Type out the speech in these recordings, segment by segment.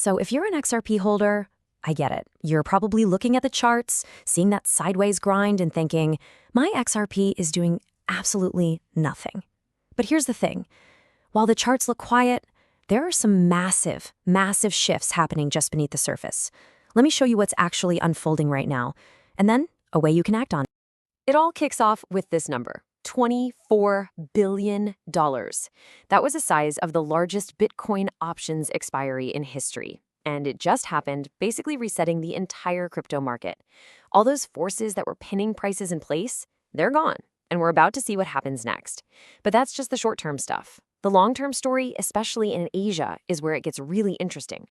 So if you're an XRP holder, I get it. You're probably looking at the charts, seeing that sideways grind and thinking, my XRP is doing absolutely nothing. But here's the thing. While the charts look quiet, there are some massive, massive shifts happening just beneath the surface. Let me show you what's actually unfolding right now, and then a way you can act on it. It all kicks off with this number, $24 billion. That was the size of the largest Bitcoin options expiry in history. And it just happened, basically resetting the entire crypto market. All those forces that were pinning prices in place, they're gone. And we're about to see what happens next. But that's just the short-term stuff. The long-term story, especially in Asia, is where it gets really interesting.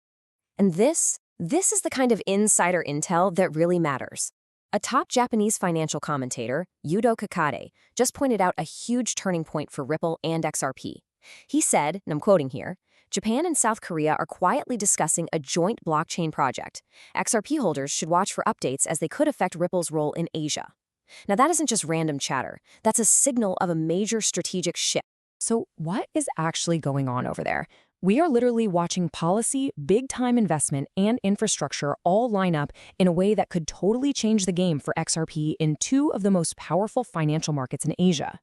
And this is the kind of insider intel that really matters. A top Japanese financial commentator, Yudo Kakade, just pointed out a huge turning point for Ripple and XRP. He said, and I'm quoting here, Japan and South Korea are quietly discussing a joint blockchain project. XRP holders should watch for updates as they could affect Ripple's role in Asia. Now that isn't just random chatter. That's a signal of a major strategic shift. So what is actually going on over there? We are literally watching policy, big-time investment, and infrastructure all line up in a way that could totally change the game for XRP in two of the most powerful financial markets in Asia.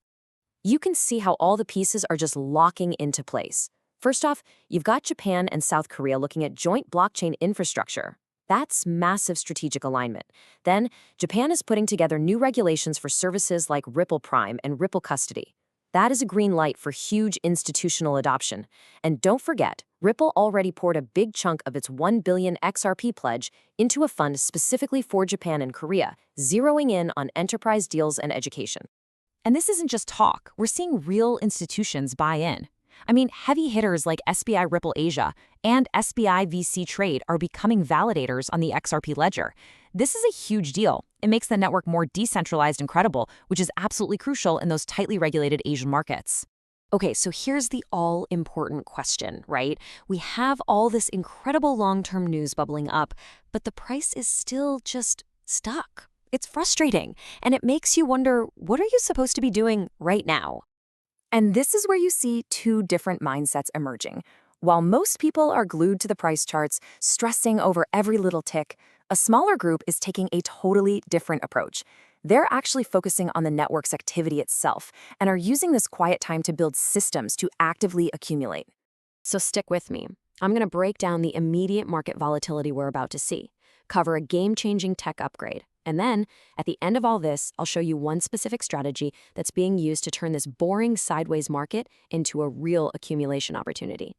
You can see how all the pieces are just locking into place. First off, you've got Japan and South Korea looking at joint blockchain infrastructure. That's massive strategic alignment. Then, Japan is putting together new regulations for services like Ripple Prime and Ripple Custody. That is a green light for huge institutional adoption. And don't forget, Ripple already poured a big chunk of its 1 billion XRP pledge into a fund specifically for Japan and Korea, zeroing in on enterprise deals and education. And this isn't just talk. We're seeing real institutions buy in. I mean, heavy hitters like SBI Ripple Asia and SBI VC Trade are becoming validators on the XRP ledger. This is a huge deal. It makes the network more decentralized and credible, which is absolutely crucial in those tightly regulated Asian markets. Okay, so here's the all-important question, right? We have all this incredible long-term news bubbling up, but the price is still just stuck. It's frustrating, and it makes you wonder, what are you supposed to be doing right now? And this is where you see two different mindsets emerging. While most people are glued to the price charts, stressing over every little tick, a smaller group is taking a totally different approach. They're actually focusing on the network's activity itself and are using this quiet time to build systems to actively accumulate. So stick with me. I'm going to break down the immediate market volatility we're about to see, cover a game-changing tech upgrade, and then, at the end of all this, I'll show you one specific strategy that's being used to turn this boring sideways market into a real accumulation opportunity.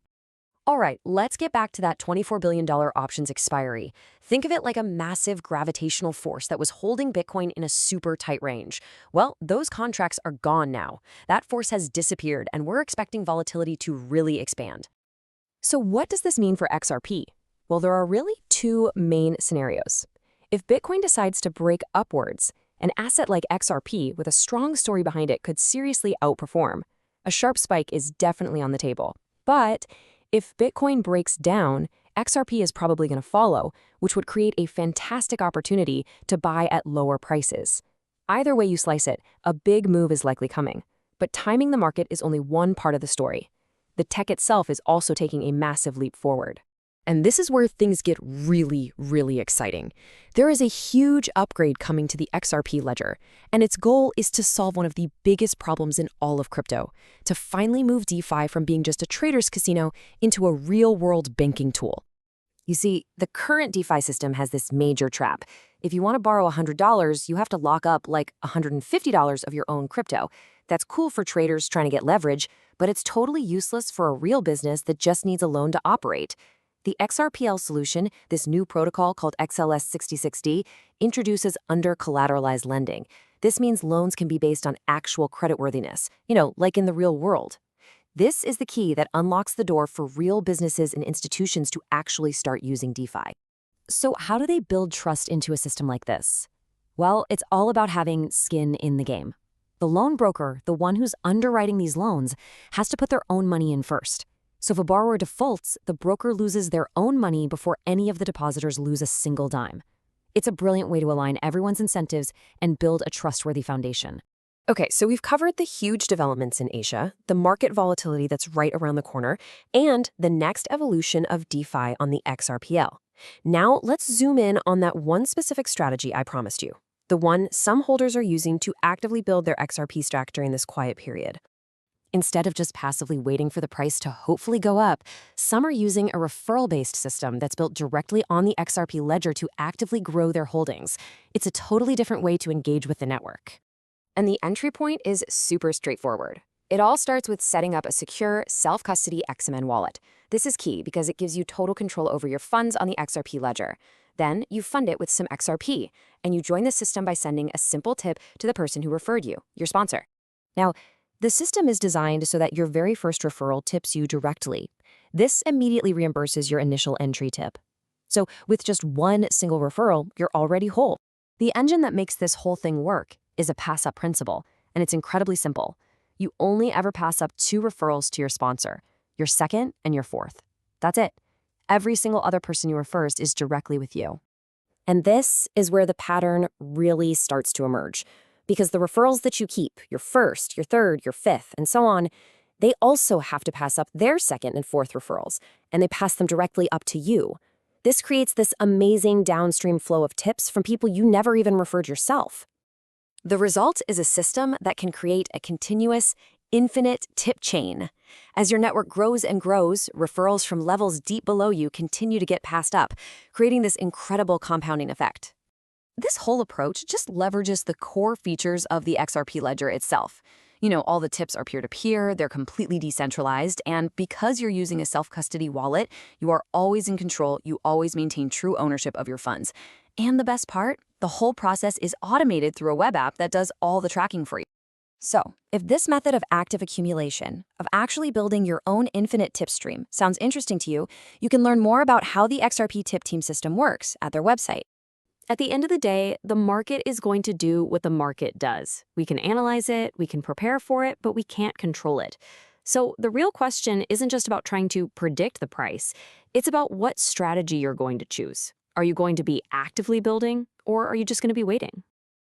All right, let's get back to that $24 billion options expiry. Think of it like a massive gravitational force that was holding Bitcoin in a super tight range. Well, those contracts are gone now. That force has disappeared, and we're expecting volatility to really expand. So what does this mean for XRP? Well, there are really two main scenarios. If Bitcoin decides to break upwards, an asset like XRP with a strong story behind it could seriously outperform. A sharp spike is definitely on the table. But if Bitcoin breaks down, XRP is probably going to follow, which would create a fantastic opportunity to buy at lower prices. Either way you slice it, a big move is likely coming. But timing the market is only one part of the story. The tech itself is also taking a massive leap forward. And this is where things get really, really exciting. There is a huge upgrade coming to the XRP ledger, and its goal is to solve one of the biggest problems in all of crypto, to finally move DeFi from being just a trader's casino into a real-world banking tool. You see, the current DeFi system has this major trap. If you want to borrow $100, you have to lock up like $150 of your own crypto. That's cool for traders trying to get leverage, but it's totally useless for a real business that just needs a loan to operate. The XRPL solution, this new protocol called XLS66D, introduces under-collateralized lending. This means loans can be based on actual creditworthiness, like in the real world. This is the key that unlocks the door for real businesses and institutions to actually start using DeFi. So how do they build trust into a system like this? Well, it's all about having skin in the game. The loan broker, the one who's underwriting these loans, has to put their own money in first. So if a borrower defaults, the broker loses their own money before any of the depositors lose a single dime. It's a brilliant way to align everyone's incentives and build a trustworthy foundation. Okay, so we've covered the huge developments in Asia, the market volatility that's right around the corner, and the next evolution of DeFi on the XRPL. Now, let's zoom in on that one specific strategy I promised you, the one some holders are using to actively build their XRP stack during this quiet period. Instead of just passively waiting for the price to hopefully go up, some are using a referral-based system that's built directly on the XRP ledger to actively grow their holdings. It's a totally different way to engage with the network. And the entry point is super straightforward. It all starts with setting up a secure, self-custody XMN wallet. This is key because it gives you total control over your funds on the XRP ledger. Then you fund it with some XRP, and you join the system by sending a simple tip to the person who referred you, your sponsor. Now, the system is designed so that your very first referral tips you directly. This immediately reimburses your initial entry tip. So with just one single referral, you're already whole. The engine that makes this whole thing work is a pass-up principle, and it's incredibly simple. You only ever pass up 2 referrals to your sponsor, your second and your fourth. That's it. Every single other person you refer is directly with you. And this is where the pattern really starts to emerge. Because the referrals that you keep, your first, your third, your fifth, and so on, they also have to pass up their second and fourth referrals, and they pass them directly up to you. This creates this amazing downstream flow of tips from people you never even referred yourself. The result is a system that can create a continuous, infinite tip chain. As your network grows and grows, referrals from levels deep below you continue to get passed up, creating this incredible compounding effect. This whole approach just leverages the core features of the XRP ledger itself. All the tips are peer-to-peer, they're completely decentralized, and because you're using a self-custody wallet, you are always in control, you always maintain true ownership of your funds. And the best part, the whole process is automated through a web app that does all the tracking for you. So, if this method of active accumulation, of actually building your own infinite tip stream, sounds interesting to you, you can learn more about how the XRP TIP team system works at their website. At the end of the day, the market is going to do what the market does. We can analyze it, we can prepare for it, but we can't control it. So the real question isn't just about trying to predict the price. It's about what strategy you're going to choose. Are you going to be actively building, or are you just going to be waiting?